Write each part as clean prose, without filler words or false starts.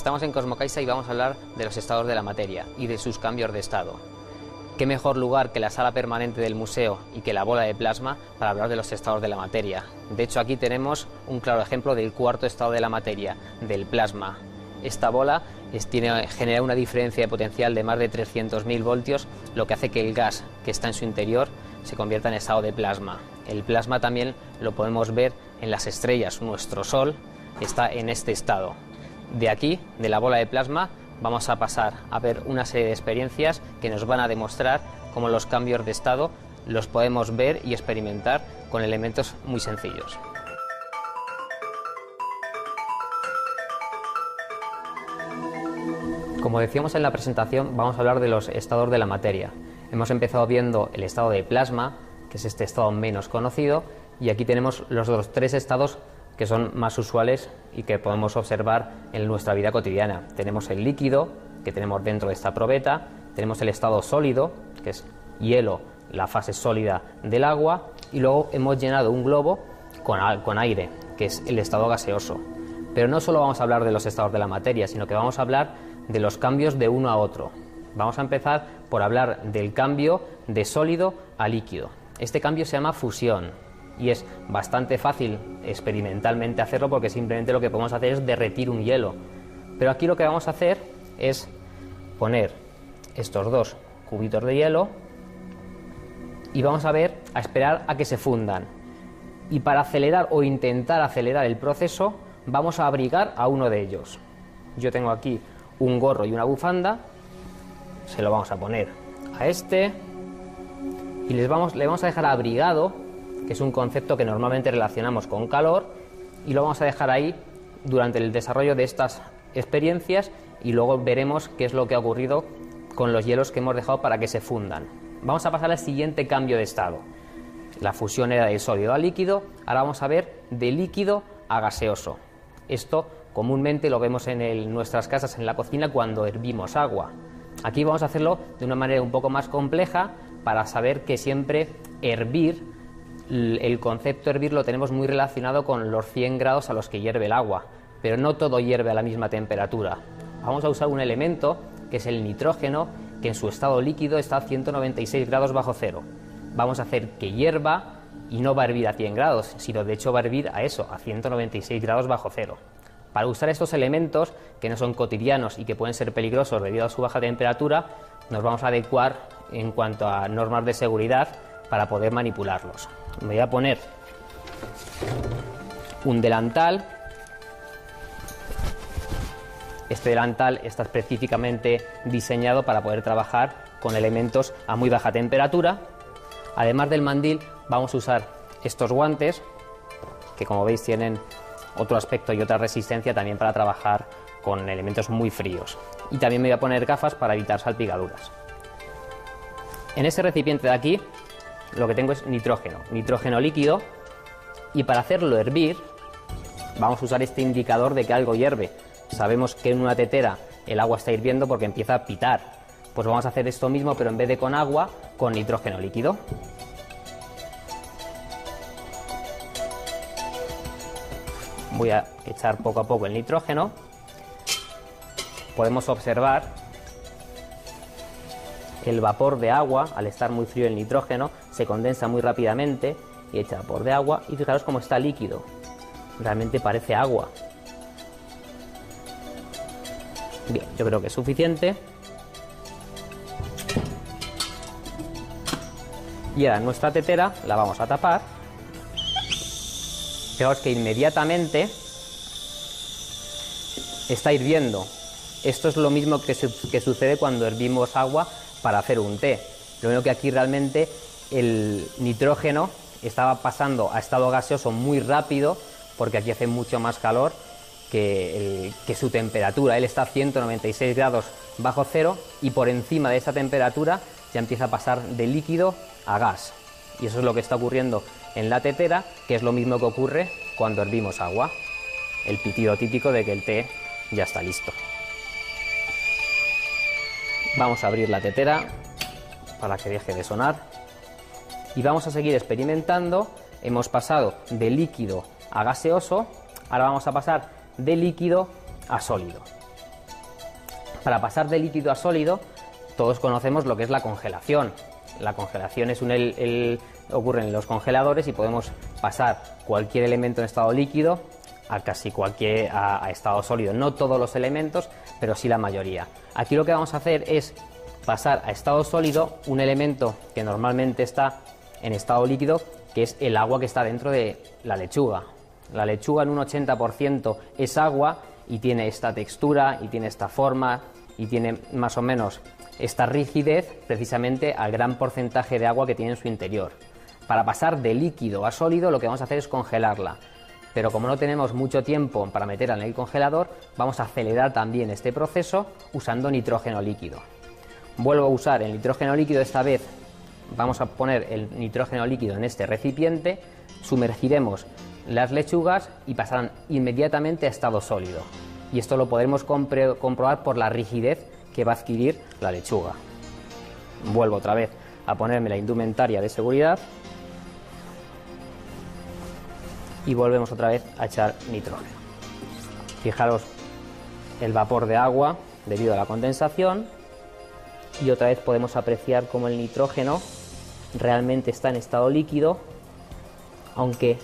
Estamos en Cosmocaisa y vamos a hablar de los estados de la materia y de sus cambios de estado. ¿Qué mejor lugar que la sala permanente del museo y que la bola de plasma para hablar de los estados de la materia? De hecho, aquí tenemos un claro ejemplo del cuarto estado de la materia, del plasma. Esta bola genera una diferencia de potencial de más de 300.000 voltios, lo que hace que el gas que está en su interior se convierta en estado de plasma. El plasma también lo podemos ver en las estrellas. Nuestro Sol está en este estado. De aquí, de la bola de plasma, vamos a pasar a ver una serie de experiencias que nos van a demostrar cómo los cambios de estado los podemos ver y experimentar con elementos muy sencillos. Como decíamos en la presentación, vamos a hablar de los estados de la materia. Hemos empezado viendo el estado de plasma, que es este estado menos conocido, y aquí tenemos los otros tres estados que son más usuales y que podemos observar en nuestra vida cotidiana. Tenemos el líquido, que tenemos dentro de esta probeta, tenemos el estado sólido, que es hielo, la fase sólida del agua, y luego hemos llenado un globo con aire, que es el estado gaseoso. Pero no solo vamos a hablar de los estados de la materia, sino que vamos a hablar de los cambios de uno a otro. Vamos a empezar por hablar del cambio de sólido a líquido. Este cambio se llama fusión. Y es bastante fácil experimentalmente hacerlo porque simplemente lo que podemos hacer es derretir un hielo. Pero aquí lo que vamos a hacer es poner estos dos cubitos de hielo y vamos a esperar a que se fundan. Y para acelerar o intentar acelerar el proceso vamos a abrigar a uno de ellos. Yo tengo aquí un gorro y una bufanda, se lo vamos a poner a este y le vamos a dejar abrigado, que es un concepto que normalmente relacionamos con calor, y lo vamos a dejar ahí durante el desarrollo de estas experiencias y luego veremos qué es lo que ha ocurrido con los hielos que hemos dejado para que se fundan. Vamos a pasar al siguiente cambio de estado. La fusión era de sólido a líquido, ahora vamos a ver de líquido a gaseoso. Esto comúnmente lo vemos en nuestras casas, en la cocina, cuando hervimos agua. Aquí vamos a hacerlo de una manera un poco más compleja para saber que siempre hervir, el concepto hervir lo tenemos muy relacionado con los 100 grados a los que hierve el agua, pero no todo hierve a la misma temperatura. Vamos a usar un elemento que es el nitrógeno, que en su estado líquido está a 196 grados bajo cero. Vamos a hacer que hierva y no va a hervir a 100 grados, sino de hecho va a hervir a 196 grados bajo cero. Para usar estos elementos, que no son cotidianos y que pueden ser peligrosos debido a su baja temperatura, nos vamos a adecuar en cuanto a normas de seguridad para poder manipularlos. Me voy a poner un delantal. Este delantal está específicamente diseñado para poder trabajar con elementos a muy baja temperatura. Además del mandil, vamos a usar estos guantes, que como veis tienen otro aspecto y otra resistencia también para trabajar con elementos muy fríos. Y también me voy a poner gafas para evitar salpicaduras. En este recipiente de aquí lo que tengo es nitrógeno líquido, y para hacerlo hervir vamos a usar este indicador de que algo hierve. Sabemos que en una tetera el agua está hirviendo porque empieza a pitar. Pues vamos a hacer esto mismo, pero en vez de con agua, con nitrógeno líquido. Voy a echar poco a poco el nitrógeno. Podemos observar el vapor de agua. Al estar muy frío el nitrógeno se condensa muy rápidamente y echa vapor de agua, y fijaros cómo está líquido, realmente parece agua. Bien, yo creo que es suficiente. Y ahora nuestra tetera la vamos a tapar. Fijaos que inmediatamente está hirviendo. Esto es lo mismo que sucede cuando hervimos agua para hacer un té. Lo único que aquí realmente el nitrógeno estaba pasando a estado gaseoso muy rápido, porque aquí hace mucho más calor que su temperatura. Él está a 196 grados bajo cero y por encima de esa temperatura ya empieza a pasar de líquido a gas. Y eso es lo que está ocurriendo en la tetera, que es lo mismo que ocurre cuando hervimos agua. El pitido típico de que el té ya está listo. Vamos a abrir la tetera para que deje de sonar y vamos a seguir experimentando. Hemos pasado de líquido a gaseoso, ahora vamos a pasar de líquido a sólido. Para pasar de líquido a sólido, todos conocemos lo que es la congelación. La congelación es ocurre en los congeladores y podemos pasar cualquier elemento en estado líquido a casi cualquier a estado sólido. No todos los elementos, pero sí la mayoría. Aquí lo que vamos a hacer es pasar a estado sólido un elemento que normalmente está en estado líquido, que es el agua que está dentro de la lechuga. La lechuga en un 80% es agua y tiene esta textura y tiene esta forma y tiene más o menos esta rigidez precisamente al gran porcentaje de agua que tiene en su interior. Para pasar de líquido a sólido lo que vamos a hacer es congelarla, pero como no tenemos mucho tiempo para meterla en el congelador, vamos a acelerar también este proceso usando nitrógeno líquido. Vuelvo a usar el nitrógeno líquido, esta vez vamos a poner el nitrógeno líquido en este recipiente, sumergiremos las lechugas y pasarán inmediatamente a estado sólido. Y esto lo podremos comprobar por la rigidez que va a adquirir la lechuga. Vuelvo otra vez a ponerme la indumentaria de seguridad y volvemos otra vez a echar nitrógeno. Fijaros el vapor de agua debido a la condensación y otra vez podemos apreciar cómo el nitrógeno realmente está en estado líquido, aunque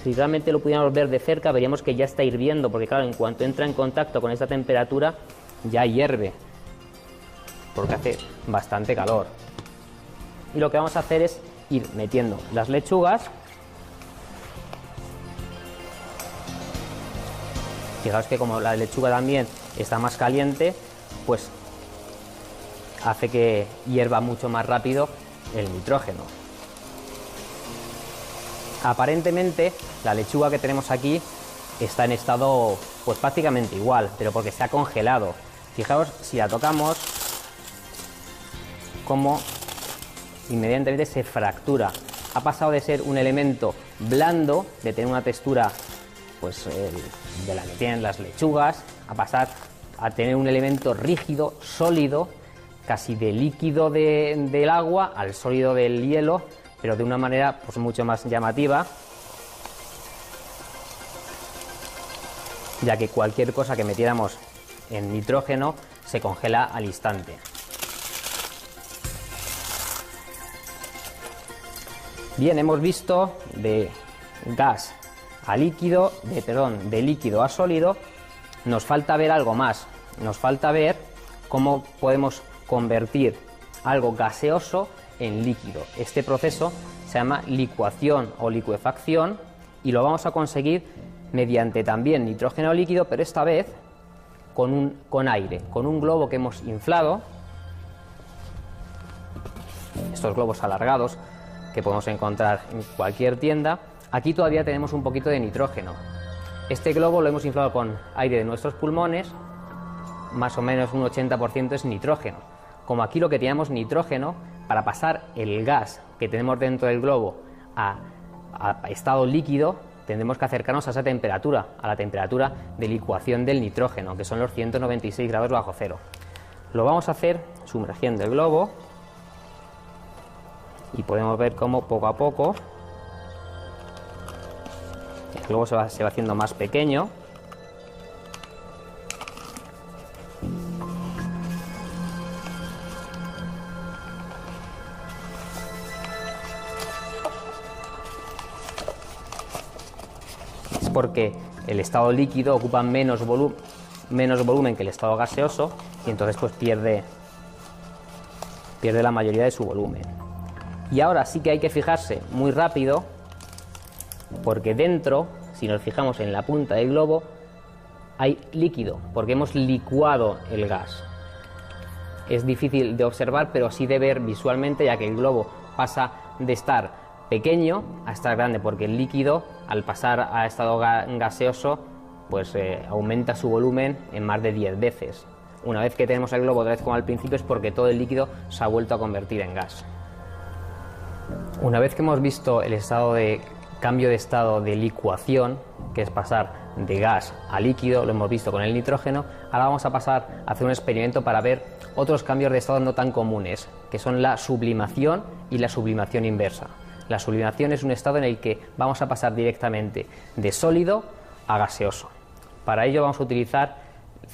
si realmente lo pudiéramos ver de cerca veríamos que ya está hirviendo, porque claro, en cuanto entra en contacto con esta temperatura ya hierve, porque hace bastante calor. Y lo que vamos a hacer es ir metiendo las lechugas. Fijaos que como la lechuga también está más caliente, pues hace que hierva mucho más rápido el nitrógeno. Aparentemente la lechuga que tenemos aquí está en estado pues prácticamente igual, pero porque se ha congelado. Fijaos, si la tocamos, como inmediatamente se fractura. Ha pasado de ser un elemento blando, de tener una textura pues de la que tienen las lechugas, a pasar a tener un elemento rígido, sólido, casi de líquido del agua al sólido del hielo, pero de una manera pues mucho más llamativa, ya que cualquier cosa que metiéramos en nitrógeno se congela al instante. Bien, hemos visto de gas a líquido, de líquido a sólido. Nos falta ver algo más, nos falta ver cómo podemos convertir algo gaseoso en líquido. Este proceso se llama licuación o licuefacción y lo vamos a conseguir mediante también nitrógeno líquido, pero esta vez con aire, con un globo que hemos inflado. Estos globos alargados que podemos encontrar en cualquier tienda. Aquí todavía tenemos un poquito de nitrógeno. Este globo lo hemos inflado con aire de nuestros pulmones, más o menos un 80% es nitrógeno. Como aquí lo que teníamos nitrógeno, para pasar el gas que tenemos dentro del globo a estado líquido, tendremos que acercarnos a esa temperatura, a la temperatura de licuación del nitrógeno, que son los 196 grados bajo cero. Lo vamos a hacer sumergiendo el globo y podemos ver cómo poco a poco el globo se va haciendo más pequeño. Es porque el estado líquido ocupa menos volumen que el estado gaseoso y entonces pues pierde la mayoría de su volumen. Y ahora sí que hay que fijarse muy rápido, porque dentro, si nos fijamos en la punta del globo, hay líquido, porque hemos licuado el gas. Es difícil de observar, pero sí de ver visualmente, ya que el globo pasa de estar pequeño a estar grande, porque el líquido, al pasar a estado gaseoso, pues aumenta su volumen en más de 10 veces. Una vez que tenemos el globo otra vez como al principio, es porque todo el líquido se ha vuelto a convertir en gas. Una vez que hemos visto el cambio de estado de licuación, que es pasar de gas a líquido, lo hemos visto con el nitrógeno, ahora vamos a pasar a hacer un experimento para ver otros cambios de estado no tan comunes, que son la sublimación y la sublimación inversa. La sublimación es un estado en el que vamos a pasar directamente de sólido a gaseoso. Para ello vamos a utilizar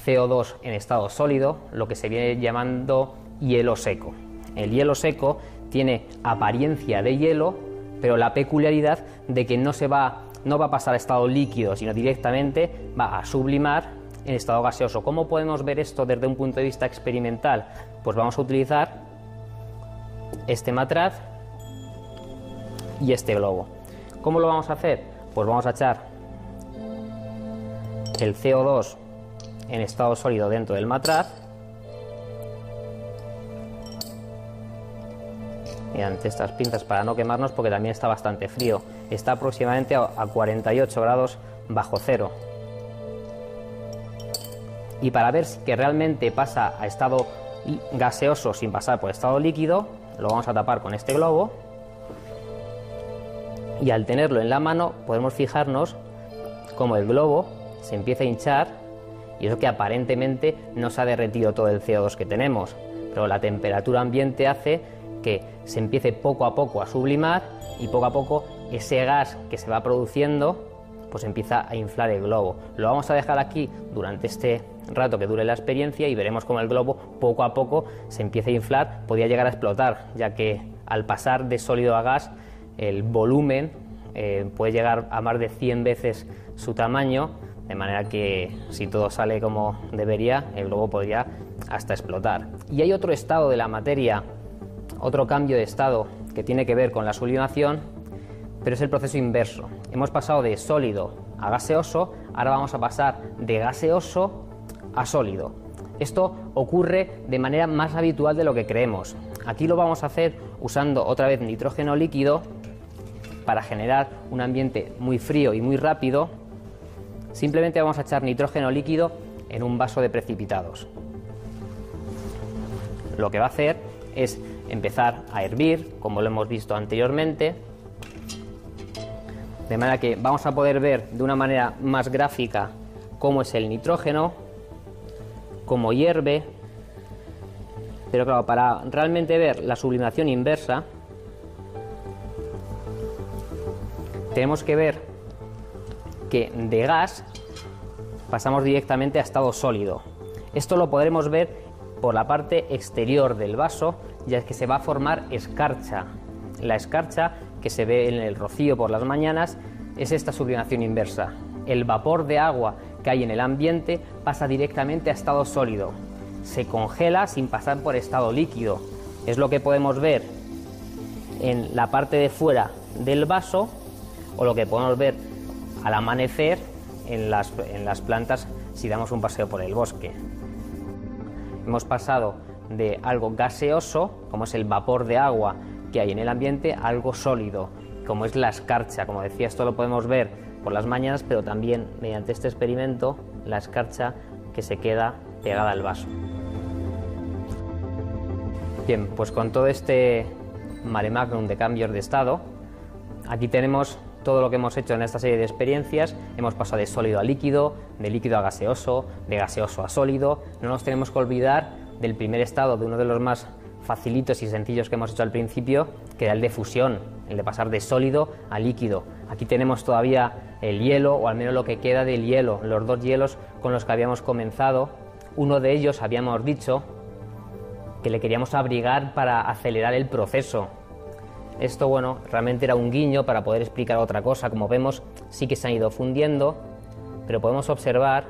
CO2 en estado sólido, lo que se viene llamando hielo seco. El hielo seco tiene apariencia de hielo, pero la peculiaridad de que no va a pasar a estado líquido, sino directamente va a sublimar en estado gaseoso. ¿Cómo podemos ver esto desde un punto de vista experimental? Pues vamos a utilizar este matraz y este globo. ¿Cómo lo vamos a hacer? Pues vamos a echar el CO2 en estado sólido dentro del matraz. Mediante estas pinzas para no quemarnos, porque también está bastante frío. Está aproximadamente a 48 grados bajo cero. Y para ver que realmente pasa a estado gaseoso sin pasar por estado líquido, lo vamos a tapar con este globo. Y al tenerlo en la mano podemos fijarnos cómo el globo se empieza a hinchar, y eso que aparentemente no se ha derretido todo el CO2 que tenemos, pero la temperatura ambiente hace que se empiece poco a poco a sublimar, y poco a poco ese gas que se va produciendo pues empieza a inflar el globo. Lo vamos a dejar aquí durante este rato que dure la experiencia y veremos cómo el globo poco a poco se empieza a inflar. Podría llegar a explotar, ya que al pasar de sólido a gas el volumen puede llegar a más de 100 veces su tamaño, de manera que si todo sale como debería, el globo podría hasta explotar. Y hay otro estado de la materia, otro cambio de estado que tiene que ver con la sublimación, pero es el proceso inverso. Hemos pasado de sólido a gaseoso, ahora vamos a pasar de gaseoso a sólido. Esto ocurre de manera más habitual de lo que creemos. Aquí lo vamos a hacer usando otra vez nitrógeno líquido para generar un ambiente muy frío y muy rápido. Simplemente vamos a echar nitrógeno líquido en un vaso de precipitados. Lo que va a hacer es empezar a hervir, como lo hemos visto anteriormente, de manera que vamos a poder ver de una manera más gráfica cómo es el nitrógeno, cómo hierve. Pero claro, para realmente ver la sublimación inversa, tenemos que ver que de gas pasamos directamente a estado sólido. Esto lo podremos ver por la parte exterior del vaso, ya que se va a formar escarcha. La escarcha que se ve en el rocío por las mañanas es esta sublimación inversa. El vapor de agua que hay en el ambiente pasa directamente a estado sólido. Se congela sin pasar por estado líquido. Es lo que podemos ver en la parte de fuera del vaso, o lo que podemos ver al amanecer en las plantas si damos un paseo por el bosque. Hemos pasado de algo gaseoso, como es el vapor de agua que hay en el ambiente, a algo sólido, como es la escarcha. Como decía, esto lo podemos ver por las mañanas, pero también mediante este experimento, la escarcha que se queda pegada al vaso. Bien, pues con todo este mare magnum de cambios de estado, aquí tenemos todo lo que hemos hecho en esta serie de experiencias. Hemos pasado de sólido a líquido, de líquido a gaseoso, de gaseoso a sólido. No nos tenemos que olvidar del primer estado, de uno de los más facilitos y sencillos que hemos hecho al principio, que era el de fusión, el de pasar de sólido a líquido. Aquí tenemos todavía el hielo, o al menos lo que queda del hielo, los dos hielos con los que habíamos comenzado. Uno de ellos habíamos dicho que le queríamos abrigar para acelerar el proceso. Esto, bueno, realmente era un guiño para poder explicar otra cosa. Como vemos, sí que se han ido fundiendo, pero podemos observar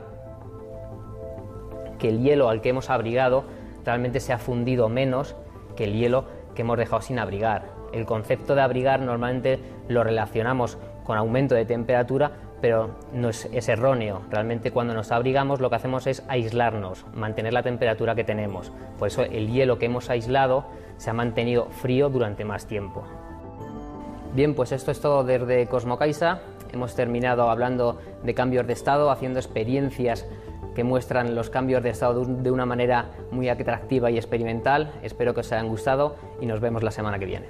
que el hielo al que hemos abrigado realmente se ha fundido menos que el hielo que hemos dejado sin abrigar. El concepto de abrigar normalmente lo relacionamos con aumento de temperatura, pero no es erróneo. Realmente cuando nos abrigamos lo que hacemos es aislarnos, mantener la temperatura que tenemos. Por eso el hielo que hemos aislado se ha mantenido frío durante más tiempo. Bien, pues esto es todo desde Cosmocaisa. Hemos terminado hablando de cambios de estado, haciendo experiencias que muestran los cambios de estado de una manera muy atractiva y experimental. Espero que os hayan gustado y nos vemos la semana que viene.